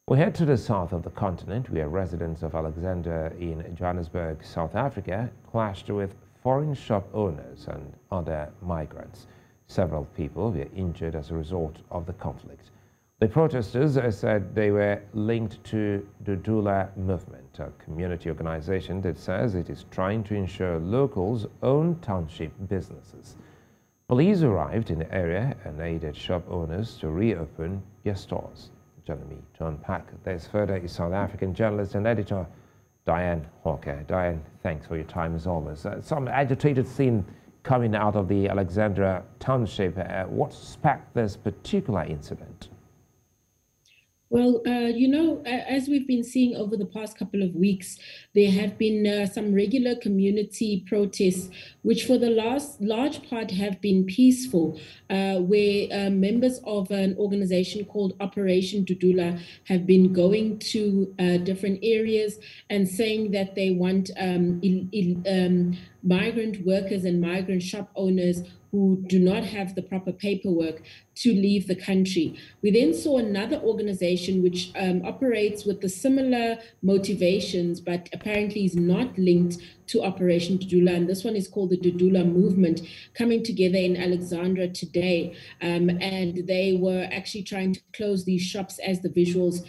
We head to the south of the continent, where residents of Alexandra in Johannesburg, South Africa, clashed with foreign shop owners and other migrants. Several people were injured as a result of the conflict. The protesters said they were linked to Dudula Movement, a community organization that says it is trying to ensure locals own township businesses. Police arrived in the area and aided shop owners to reopen their stores. Joining me to unpack this further is South African journalist and editor Dianne Hawker. Dianne, thanks for your time as always. Some agitated scene coming out of the Alexandra township. What sparked this particular incident? Well, as we've been seeing over the past couple of weeks, there have been some regular community protests, which for the large part have been peaceful, where members of an organization called Operation Dudula have been going to different areas and saying that they want migrant workers and migrant shop owners who do not have the proper paperwork to leave the country. We then saw another organization which operates with the similar motivations, but apparently is not linked to Operation Dudula, and this one is called the Dudula Movement, coming together in Alexandra today, and they were actually trying to close these shops as the visuals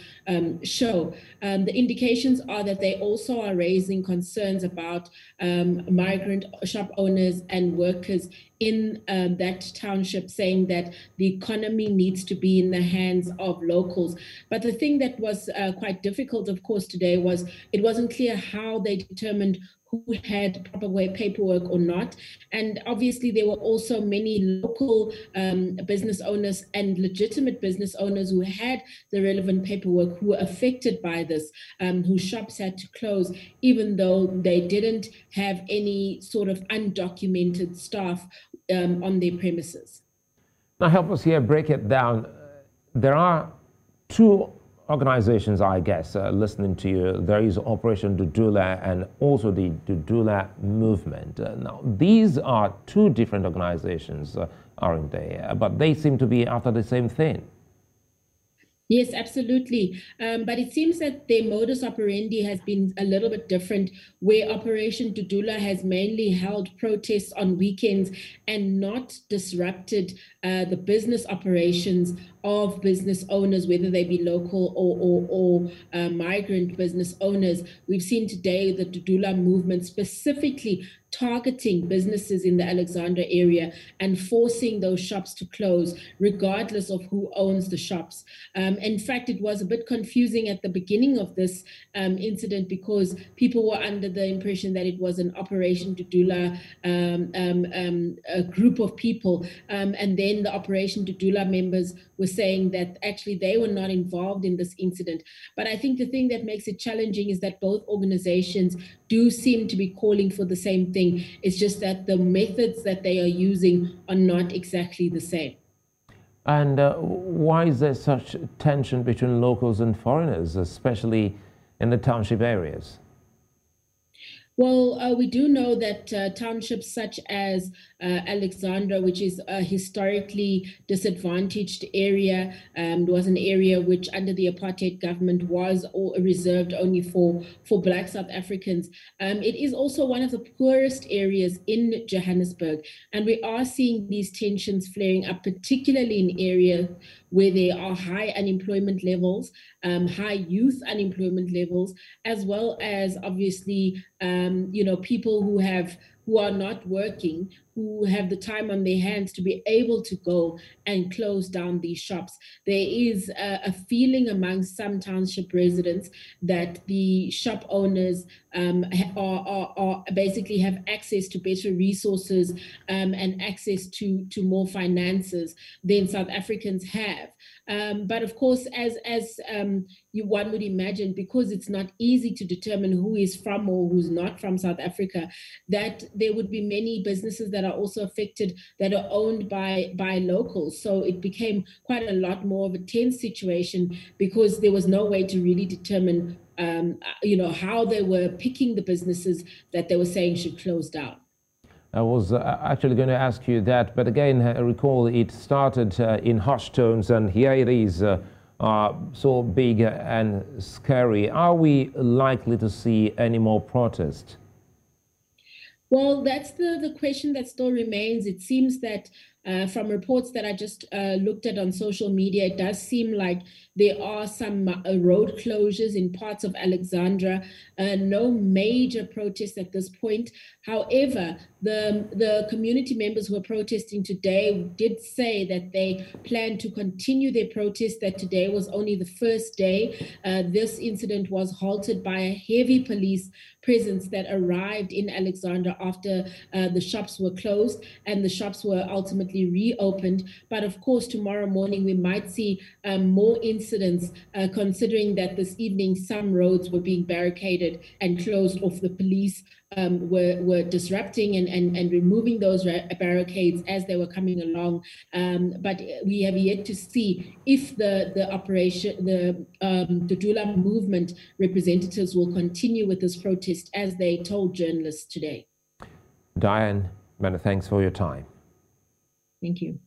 show. The indications are that they also are raising concerns about migrant shop owners and workers in that township, saying that the economy needs to be in the hands of locals. But the thing that was quite difficult, of course, today was it wasn't clear how they determined who had proper paperwork or not. And obviously there were also many local business owners and legitimate business owners who had the relevant paperwork who were affected by this, whose shops had to close, even though they didn't have any sort of undocumented staff on their premises. Now help us here break it down. There are two organizations, I guess, listening to you. There is Operation Dudula and also the Dudula Movement. Now, these are two different organizations, aren't they? But they seem to be after the same thing. Yes, absolutely. But it seems that their modus operandi has been a little bit different, where Operation Dudula has mainly held protests on weekends and not disrupted the business operations of business owners, whether they be local or migrant business owners. We've seen today the Dudula Movement specifically targeting businesses in the Alexandra area and forcing those shops to close, regardless of who owns the shops. In fact, it was a bit confusing at the beginning of this incident because people were under the impression that it was an Operation Dudula a group of people. And then the Operation Dudula members were saying that actually they were not involved in this incident. But I think the thing that makes it challenging is that both organizations do seem to be calling for the same thing. It's just that the methods that they are using are not exactly the same. And why is there such tension between locals and foreigners, especially in the township areas? Well, we do know that townships such as Alexandra, which is a historically disadvantaged area, was an area which under the apartheid government was reserved only for Black South Africans. It is also one of the poorest areas in Johannesburg. And we are seeing these tensions flaring up, particularly in areas where there are high unemployment levels, high youth unemployment levels, as well as obviously people who are not working, who have the time on their hands to be able to go and close down these shops. There is a feeling among some township residents that the shop owners are basically have access to better resources and access to more finances than South Africans have. But of course, as one would imagine, because it's not easy to determine who is from or who's not from South Africa, that there would be many businesses that are also affected that are owned by locals. So it became quite a lot more of a tense situation because there was no way to really determine how they were picking the businesses that they were saying should close down. I was actually going to ask you that, but again, I recall it started in hushed tones, and here it is so big and scary. Are we likely to see any more protests? Well, that's the question that still remains. It seems that from reports that I just looked at on social media, it does seem like there are some road closures in parts of Alexandra. No major protests at this point. However, the community members who are protesting today did say that they plan to continue their protest, that today was only the first day. This incident was halted by a heavy police presence that arrived in Alexandra after the shops were closed and the shops were ultimately reopened. But of course, tomorrow morning we might see more incidents, considering that this evening some roads were being barricaded and closed off. The police were disrupting and removing those barricades as they were coming along. But we have yet to see if the operation, the Dudula Movement representatives will continue with this protest, as they told journalists today. Dianne, many thanks for your time. Thank you.